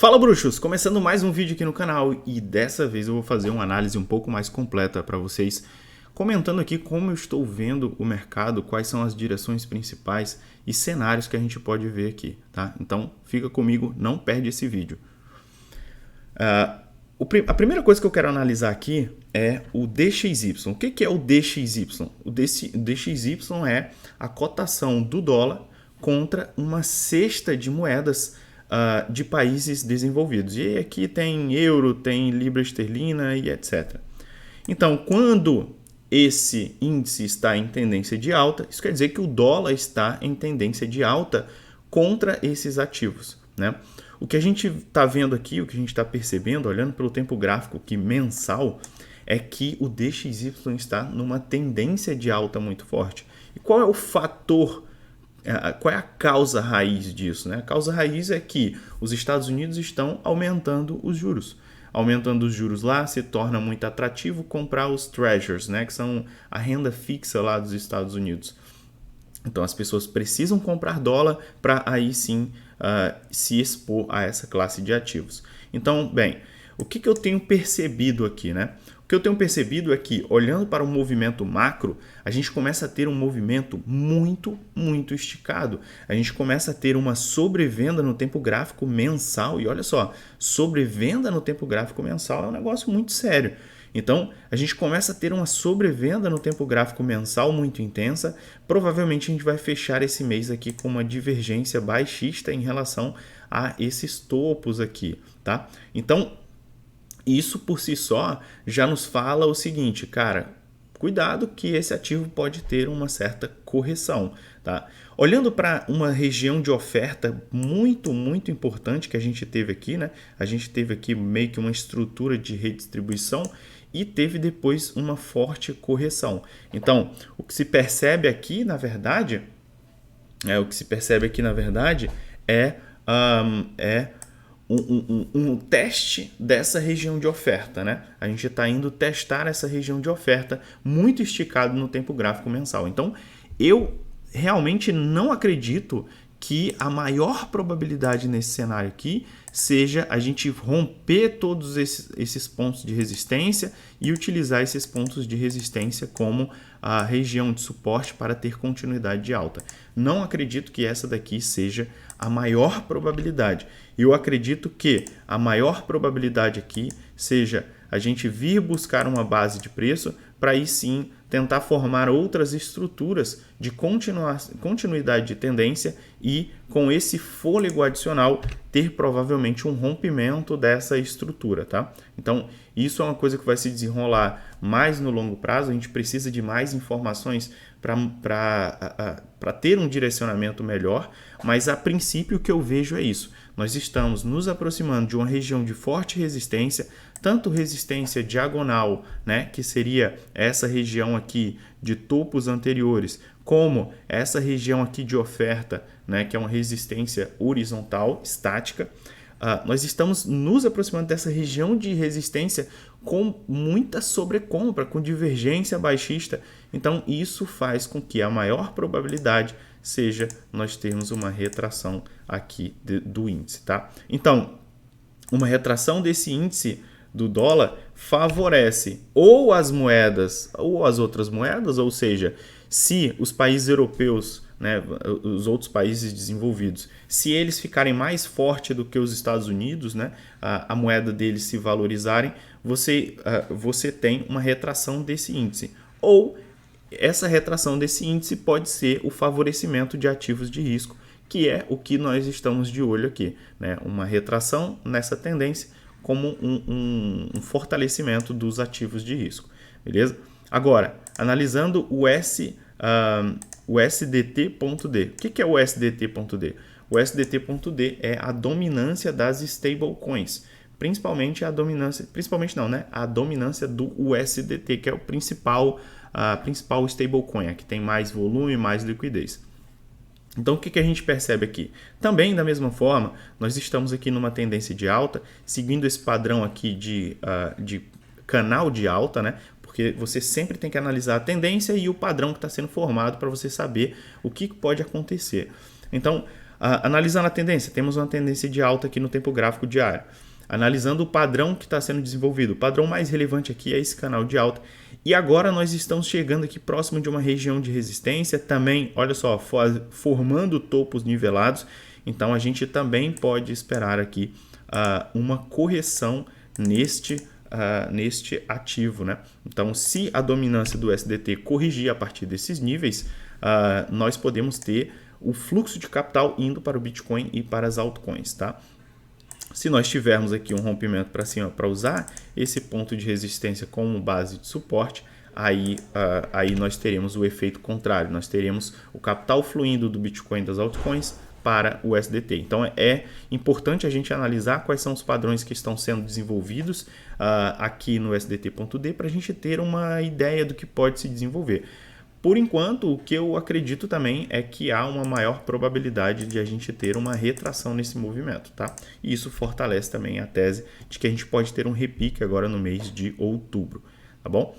Fala bruxos, começando mais um vídeo aqui no canal e dessa vez eu vou fazer uma análise um pouco mais completa para vocês, comentando aqui como eu estou vendo o mercado, quais são as direções principais e cenários que a gente pode ver aqui, tá? Então fica comigo, não perde esse vídeo. A primeira coisa que eu quero analisar aqui é o DXY. O que é o DXY? O DXY é a cotação do dólar contra uma cesta de moedas de países desenvolvidos. E aqui tem euro, tem libra esterlina e etc. Então, quando esse índice está em tendência de alta, isso quer dizer que o dólar está em tendência de alta contra esses ativos, né? O que a gente está vendo aqui, o que a gente está percebendo, olhando pelo tempo gráfico aqui mensal, é que o DXY está numa tendência de alta muito forte. E qual é o fator, qual é a causa raiz disso, né? A causa raiz é que os Estados Unidos estão aumentando os juros. Aumentando os juros lá, se torna muito atrativo comprar os treasures, né? Que são a renda fixa lá dos Estados Unidos. Então as pessoas precisam comprar dólar para aí sim se expor a essa classe de ativos. Então, bem, o que eu tenho percebido aqui, né? O que eu tenho percebido é que, olhando para o movimento macro, a gente começa a ter um movimento muito esticado. A gente começa a ter uma sobrevenda no tempo gráfico mensal. E olha só, sobrevenda no tempo gráfico mensal é um negócio muito sério. Então, a gente começa a ter uma sobrevenda no tempo gráfico mensal muito intensa. Provavelmente a gente vai fechar esse mês aqui com uma divergência baixista em relação a esses topos aqui, tá? Então, isso por si só já nos fala o seguinte, cara, cuidado que esse ativo pode ter uma certa correção, tá? Olhando para uma região de oferta muito importante que a gente teve aqui, né? A gente teve aqui meio que uma estrutura de redistribuição e teve depois uma forte correção. Então, o que se percebe aqui, na verdade, é um teste dessa região de oferta, né? A gente está indo testar essa região de oferta muito esticado no tempo gráfico mensal. Então, eu realmente não acredito que a maior probabilidade nesse cenário aqui seja a gente romper todos esses pontos de resistência e utilizar esses pontos de resistência como a região de suporte para ter continuidade de alta. Não acredito que essa daqui seja a maior probabilidade. Eu acredito que a maior probabilidade aqui seja a gente vir buscar uma base de preço para aí sim tentar formar outras estruturas de continuidade de tendência e com esse fôlego adicional ter provavelmente um rompimento dessa estrutura, tá? Então isso é uma coisa que vai se desenrolar mais no longo prazo, a gente precisa de mais informações para ter um direcionamento melhor, mas a princípio o que eu vejo é isso. Nós estamos nos aproximando de uma região de forte resistência, tanto resistência diagonal, né, que seria essa região aqui de topos anteriores, como essa região aqui de oferta, né, que é uma resistência horizontal, estática. Nós estamos nos aproximando dessa região de resistência com muita sobrecompra, com divergência baixista. Então, isso faz com que a maior probabilidade seja nós termos uma retração aqui do índice, tá? Então, uma retração desse índice do dólar favorece ou as moedas ou as outras moedas, ou seja, se os países europeus, né, os outros países desenvolvidos, se eles ficarem mais fortes do que os Estados Unidos, né, a moeda deles se valorizarem, você tem uma retração desse índice. Ou essa retração desse índice pode ser o favorecimento de ativos de risco, que é o que nós estamos de olho aqui, né? Uma retração nessa tendência como um fortalecimento dos ativos de risco, beleza? Agora, analisando o USDT.D. O que é o USDT.D? O USDT.D é a dominância das stablecoins, principalmente a dominância do USDT, que é a principal stablecoin, a que tem mais volume, mais liquidez. Então, o que a gente percebe aqui? Também, da mesma forma, nós estamos aqui numa tendência de alta, seguindo esse padrão aqui de canal de alta, né? Porque você sempre tem que analisar a tendência e o padrão que está sendo formado para você saber o que pode acontecer. Então, Analisando a tendência, temos uma tendência de alta aqui no tempo gráfico diário. Analisando o padrão que está sendo desenvolvido, o padrão mais relevante aqui é esse canal de alta. E agora nós estamos chegando aqui próximo de uma região de resistência, também, olha só, formando topos nivelados. Então a gente também pode esperar aqui uma correção neste ativo, né? Então, se a dominância do USDT corrigir a partir desses níveis, nós podemos ter o fluxo de capital indo para o Bitcoin e para as altcoins, tá? Se nós tivermos aqui um rompimento para cima para usar esse ponto de resistência como base de suporte, aí nós teremos o efeito contrário. Nós teremos o capital fluindo do Bitcoin e das altcoins para o USDT. Então é importante a gente analisar quais são os padrões que estão sendo desenvolvidos aqui no USDT.D para a gente ter uma ideia do que pode se desenvolver. Por enquanto, o que eu acredito também é que há uma maior probabilidade de a gente ter uma retração nesse movimento, tá? E isso fortalece também a tese de que a gente pode ter um repique agora no mês de outubro, tá bom?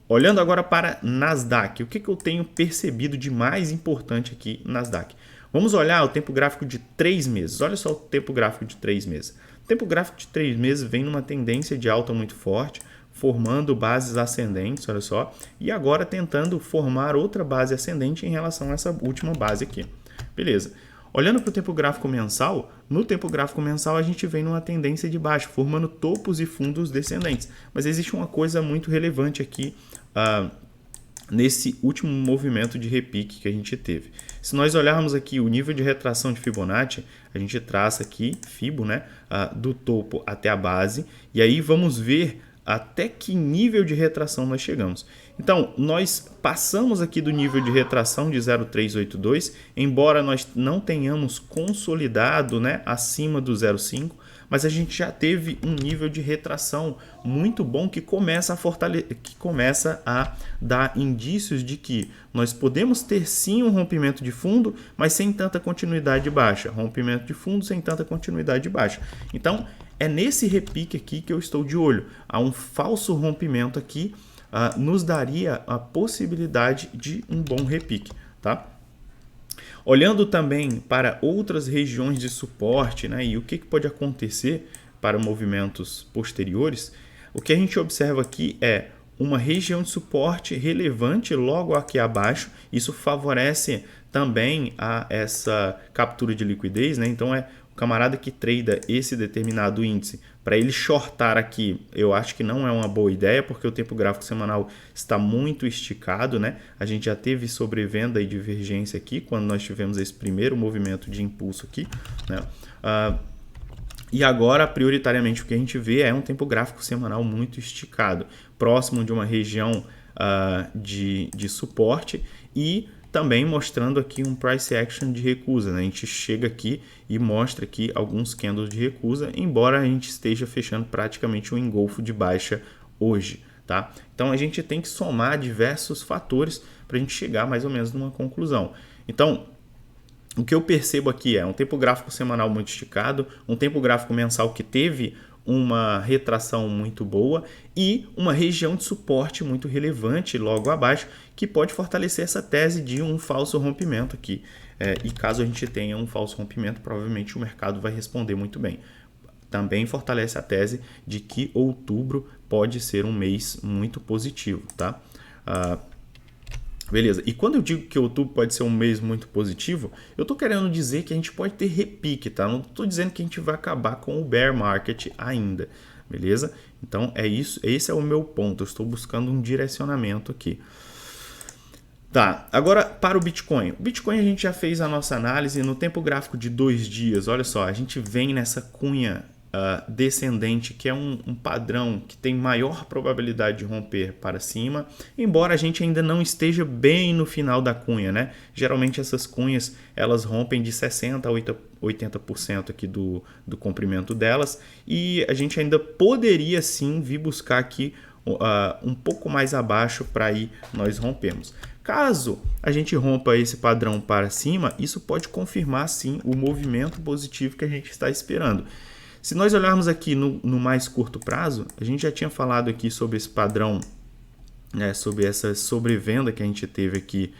Olhando agora para Nasdaq, o que eu tenho percebido de mais importante aqui no Nasdaq? Vamos olhar o tempo gráfico de 3 meses. Olha só o tempo gráfico de 3 meses. O tempo gráfico de 3 meses vem numa tendência de alta muito forte, formando bases ascendentes, olha só, e agora tentando formar outra base ascendente em relação a essa última base aqui. Beleza. Olhando para o tempo gráfico mensal, no tempo gráfico mensal a gente vem numa tendência de baixa, formando topos e fundos descendentes. Mas existe uma coisa muito relevante aqui nesse último movimento de repique que a gente teve. Se nós olharmos aqui o nível de retração de Fibonacci, a gente traça aqui Fibo, né, do topo até a base, e aí vamos ver até que nível de retração nós chegamos. Então, nós passamos aqui do nível de retração de 0,382, embora nós não tenhamos consolidado, né, acima do 0,5, mas a gente já teve um nível de retração muito bom que começa a dar indícios de que nós podemos ter sim um rompimento de fundo, mas sem tanta continuidade de baixa. Rompimento de fundo sem tanta continuidade de baixa. Então, é nesse repique aqui que eu estou de olho. Há um falso rompimento aqui, nos daria a possibilidade de um bom repique, tá? Olhando também para outras regiões de suporte, né, e o que pode acontecer para movimentos posteriores, o que a gente observa aqui é uma região de suporte relevante logo aqui abaixo. Isso favorece também essa captura de liquidez, né? Então o camarada que trada esse determinado índice, para ele shortar aqui, eu acho que não é uma boa ideia, porque o tempo gráfico semanal está muito esticado, né? A gente já teve sobrevenda e divergência aqui, quando nós tivemos esse primeiro movimento de impulso aqui, né? E agora, prioritariamente, o que a gente vê é um tempo gráfico semanal muito esticado, próximo de uma região de suporte e também mostrando aqui um price action de recusa, né? A gente chega aqui e mostra aqui alguns candles de recusa, embora a gente esteja fechando praticamente um engolfo de baixa hoje, tá? Então a gente tem que somar diversos fatores para a gente chegar mais ou menos numa conclusão. Então, o que eu percebo aqui é um tempo gráfico semanal muito esticado, um tempo gráfico mensal que teve uma retração muito boa e uma região de suporte muito relevante logo abaixo, que pode fortalecer essa tese de um falso rompimento aqui. E caso a gente tenha um falso rompimento, provavelmente o mercado vai responder muito bem. Também fortalece a tese de que outubro pode ser um mês muito positivo, tá? Beleza, e quando eu digo que outubro pode ser um mês muito positivo, eu estou querendo dizer que a gente pode ter repique, tá? Não estou dizendo que a gente vai acabar com o bear market ainda, beleza? Então é isso, esse é o meu ponto, eu estou buscando um direcionamento aqui. Tá, agora para o Bitcoin. O Bitcoin a gente já fez a nossa análise no tempo gráfico de 2 dias, olha só, a gente vem nessa cunha descendente, que é um padrão que tem maior probabilidade de romper para cima, embora a gente ainda não esteja bem no final da cunha, né? Geralmente essas cunhas elas rompem de 60% a 80% aqui do comprimento delas, e a gente ainda poderia sim vir buscar aqui um pouco mais abaixo para aí nós rompermos. Caso a gente rompa esse padrão para cima, isso pode confirmar sim o movimento positivo que a gente está esperando. Se nós olharmos aqui no mais curto prazo, a gente já tinha falado aqui sobre esse padrão, né, sobre essa sobrevenda que a gente teve aqui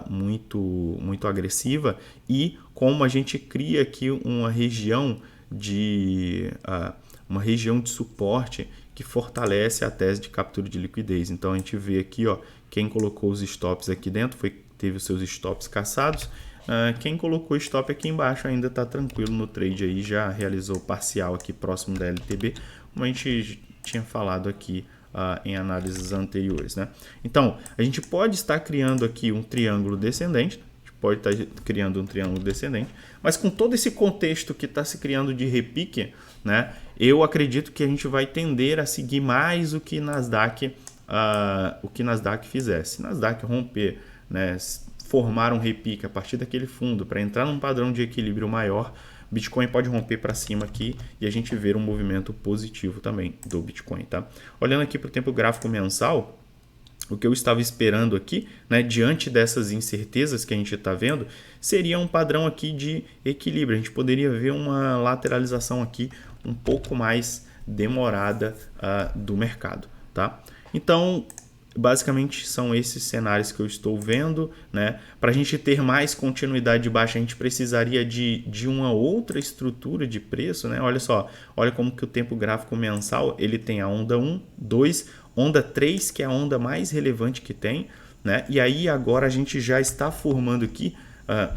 muito agressiva, e como a gente cria aqui uma região de suporte que fortalece a tese de captura de liquidez. Então a gente vê aqui, ó, quem colocou os stops aqui dentro teve os seus stops caçados. Quem colocou stop aqui embaixo ainda está tranquilo no trade aí, já realizou parcial aqui próximo da LTB, como a gente tinha falado aqui em análises anteriores, né? Então, a gente pode estar criando aqui um triângulo descendente, mas com todo esse contexto que está se criando de repique, né, eu acredito que a gente vai tender a seguir mais o que Nasdaq fizesse. Se Nasdaq romper, né, formar um repique a partir daquele fundo para entrar num padrão de equilíbrio maior, Bitcoin pode romper para cima aqui e a gente ver um movimento positivo também do Bitcoin, tá? Olhando aqui para o tempo gráfico mensal, o que eu estava esperando aqui, né, diante dessas incertezas que a gente está vendo, seria um padrão aqui de equilíbrio. A gente poderia ver uma lateralização aqui um pouco mais demorada do mercado, tá? Então, basicamente são esses cenários que eu estou vendo, né? Para a gente ter mais continuidade de baixa, a gente precisaria de uma outra estrutura de preço, né? Olha só, olha como que o tempo gráfico mensal ele tem a onda 1, 2, onda 3, que é a onda mais relevante que tem, né? E aí agora a gente já está formando aqui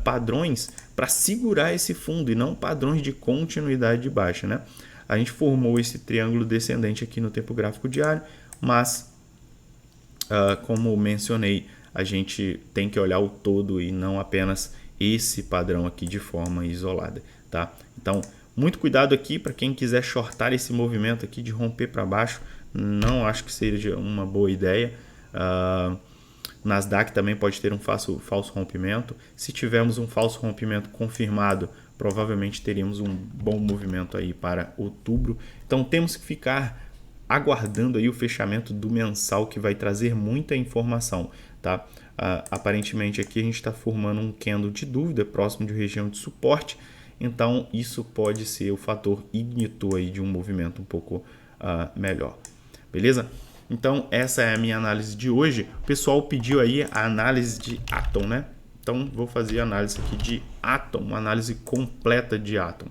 padrões para segurar esse fundo e não padrões de continuidade de baixa, né? A gente formou esse triângulo descendente aqui no tempo gráfico diário, mas como mencionei, a gente tem que olhar o todo e não apenas esse padrão aqui de forma isolada, tá? Então, muito cuidado aqui para quem quiser shortar esse movimento aqui de romper para baixo, não acho que seja uma boa ideia. Nasdaq também pode ter um falso rompimento. Se tivermos um falso rompimento confirmado, provavelmente teríamos um bom movimento aí para outubro. Então, temos que ficar aguardando aí o fechamento do mensal, que vai trazer muita informação, tá? Aparentemente aqui a gente está formando um candle de dúvida próximo de região de suporte, então isso pode ser o fator ignitor aí de um movimento um pouco melhor, beleza? Então essa é a minha análise de hoje. O pessoal pediu aí a análise de Atom, né? Então vou fazer a análise aqui de Atom, uma análise completa de Atom.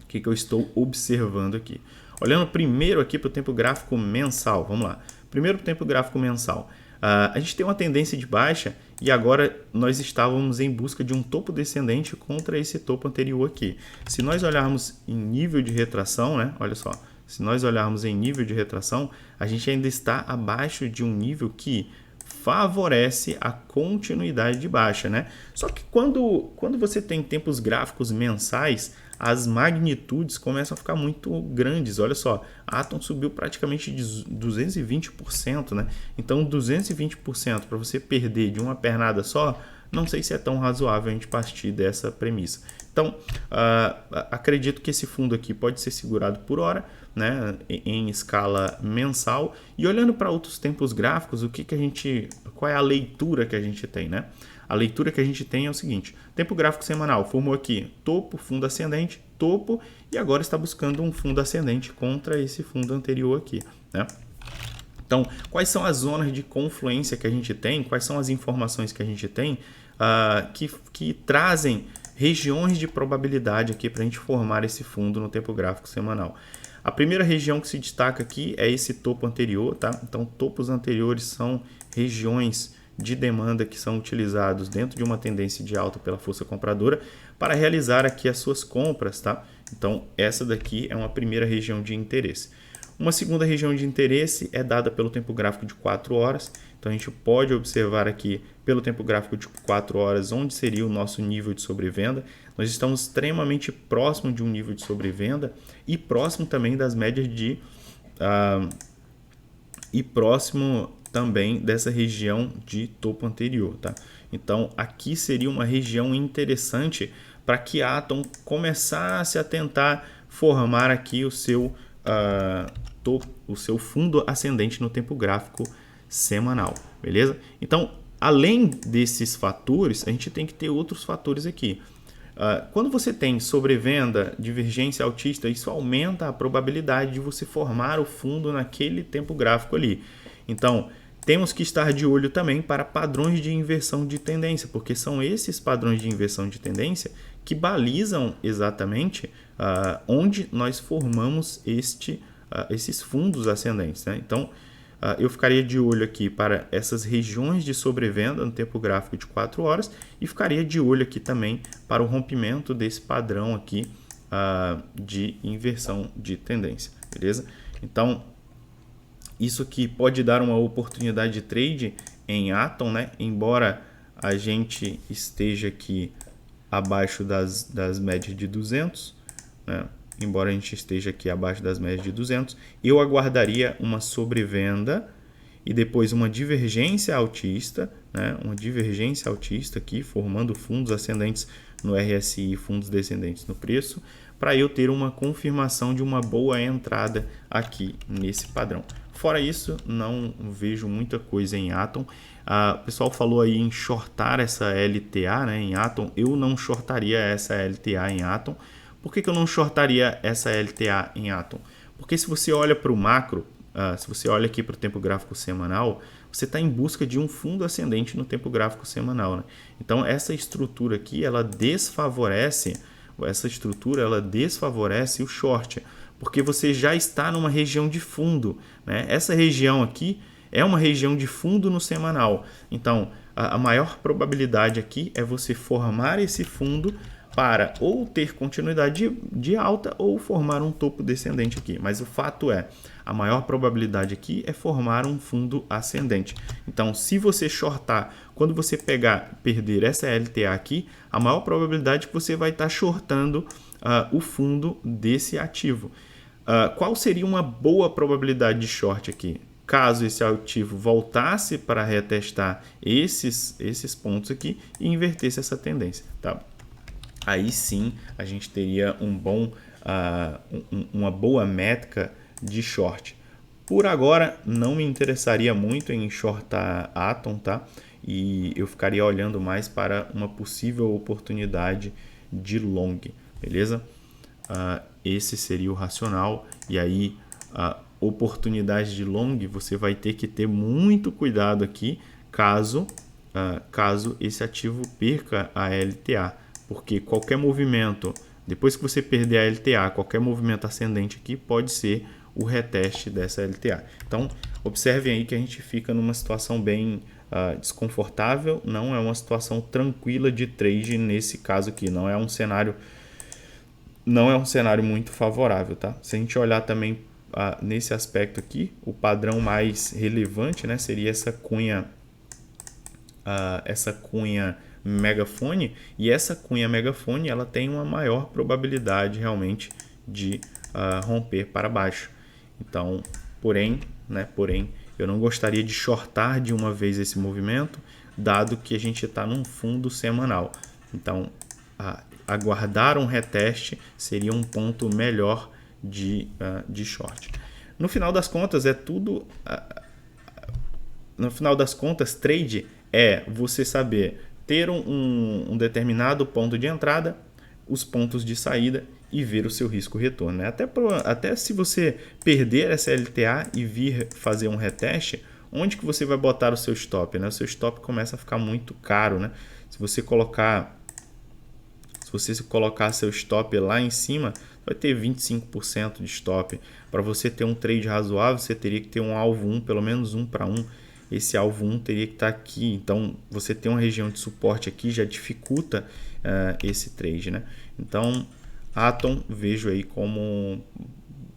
O que eu estou observando aqui? Olhando primeiro aqui para o tempo gráfico mensal, vamos lá. Primeiro para o tempo gráfico mensal. A gente tem uma tendência de baixa e agora nós estávamos em busca de um topo descendente contra esse topo anterior aqui. Se nós olharmos em nível de retração, né? Olha só, se nós olharmos em nível de retração, a gente ainda está abaixo de um nível que favorece a continuidade de baixa, né? Só que quando você tem tempos gráficos mensais, as magnitudes começam a ficar muito grandes. Olha só, a Atom subiu praticamente de 220%, né? Então 220% para você perder de uma pernada só, não sei se é tão razoável a gente partir dessa premissa. Então, acredito que esse fundo aqui pode ser segurado por hora, né, em escala mensal. E olhando para outros tempos gráficos, qual é a leitura que a gente tem, né? A leitura que a gente tem é o seguinte: tempo gráfico semanal formou aqui topo, fundo ascendente, topo, e agora está buscando um fundo ascendente contra esse fundo anterior aqui, né? Então, quais são as zonas de confluência que a gente tem? Quais são as informações que a gente tem que trazem regiões de probabilidade aqui para a gente formar esse fundo no tempo gráfico semanal? A primeira região que se destaca aqui é esse topo anterior, tá? Então, topos anteriores são regiões de demanda que são utilizados dentro de uma tendência de alta pela força compradora para realizar aqui as suas compras, tá? Então, essa daqui é uma primeira região de interesse. Uma segunda região de interesse é dada pelo tempo gráfico de 4 horas. Então, a gente pode observar aqui pelo tempo gráfico de 4 horas onde seria o nosso nível de sobrevenda. Nós estamos extremamente próximo de um nível de sobrevenda e próximo também das médias de... e próximo também dessa região de topo anterior, tá? Então, aqui seria uma região interessante para que a Atom começasse a tentar formar aqui o seu fundo ascendente no tempo gráfico semanal, beleza? Então, além desses fatores, a gente tem que ter outros fatores aqui. Quando você tem sobrevenda, divergência altista, isso aumenta a probabilidade de você formar o fundo naquele tempo gráfico ali. Então, temos que estar de olho também para padrões de inversão de tendência, porque são esses padrões de inversão de tendência que balizam exatamente onde nós formamos esses fundos ascendentes, né? Então, eu ficaria de olho aqui para essas regiões de sobrevenda no tempo gráfico de 4 horas e ficaria de olho aqui também para o rompimento desse padrão aqui de inversão de tendência, beleza? Então, isso aqui pode dar uma oportunidade de trade em Atom, né? Embora a gente esteja aqui abaixo das médias de 200, né? Embora a gente esteja aqui abaixo das médias de 200, eu aguardaria uma sobrevenda e depois uma divergência altista, né? Uma divergência altista aqui, formando fundos ascendentes no RSI e fundos descendentes no preço, para eu ter uma confirmação de uma boa entrada aqui nesse padrão. Fora isso, não vejo muita coisa em Atom. O pessoal falou aí em shortar essa LTA, né, em Atom. Eu não shortaria essa LTA em Atom. Por que eu não shortaria essa LTA em Atom? Porque se você olha para o macro, se você olha aqui para o tempo gráfico semanal, você está em busca de um fundo ascendente no tempo gráfico semanal, né? Então essa estrutura aqui, ela desfavorece o short, porque você já está numa região de fundo, né? Essa região aqui é uma região de fundo no semanal. Então a maior probabilidade aqui é você formar esse fundo para ou ter continuidade de alta ou formar um topo descendente aqui. Mas o fato é, a maior probabilidade aqui é formar um fundo ascendente. Então, se você shortar, quando você perder essa LTA aqui, a maior probabilidade é que você vai estar shortando o fundo desse ativo. Qual seria uma boa probabilidade de short aqui? Caso esse ativo voltasse para retestar esses pontos aqui e invertesse essa tendência, tá? Aí sim a gente teria uma boa métrica de short. Por agora não me interessaria muito em shortar Atom, tá? E eu ficaria olhando mais para uma possível oportunidade de long, beleza? Esse seria o racional. E aí oportunidade de long você vai ter que ter muito cuidado aqui caso esse ativo perca a LTA. Porque qualquer movimento, depois que você perder a LTA, qualquer movimento ascendente aqui pode ser o reteste dessa LTA. Então, observem aí que a gente fica numa situação bem desconfortável, não é uma situação tranquila de trade nesse caso aqui, não é um cenário muito favorável, tá? Se a gente olhar também nesse aspecto aqui, o padrão mais relevante, né, seria essa cunha megafone, e essa cunha megafone ela tem uma maior probabilidade realmente de romper para baixo. Então, porém, eu não gostaria de shortar de uma vez esse movimento, dado que a gente está num fundo semanal. Então, aguardar um reteste seria um ponto melhor de short. No final das contas, trade é você saber ter um determinado ponto de entrada, os pontos de saída e ver o seu risco-retorno, né? Até se você perder essa LTA e vir fazer um reteste, onde que você vai botar o seu stop, né? O seu stop começa a ficar muito caro, né? Se você colocar seu stop lá em cima, vai ter 25% de stop. Para você ter um trade razoável, você teria que ter um alvo 1, pelo menos 1 para 1. Esse alvo 1 teria que estar aqui. Então, você ter uma região de suporte aqui já dificulta esse trade, né? Então, Atom vejo aí como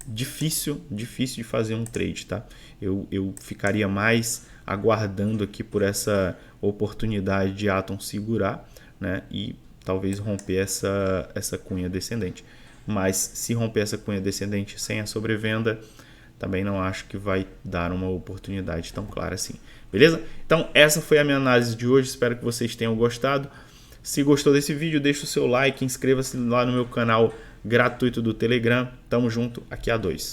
difícil de fazer um trade, tá? Eu ficaria mais aguardando aqui por essa oportunidade de Atom segurar, né? E talvez romper essa cunha descendente. Mas se romper essa cunha descendente sem a sobrevenda, também não acho que vai dar uma oportunidade tão clara assim. Beleza? Então essa foi a minha análise de hoje. Espero que vocês tenham gostado. Se gostou desse vídeo, deixa o seu like, inscreva-se lá no meu canal gratuito do Telegram. Tamo junto, aqui a 2.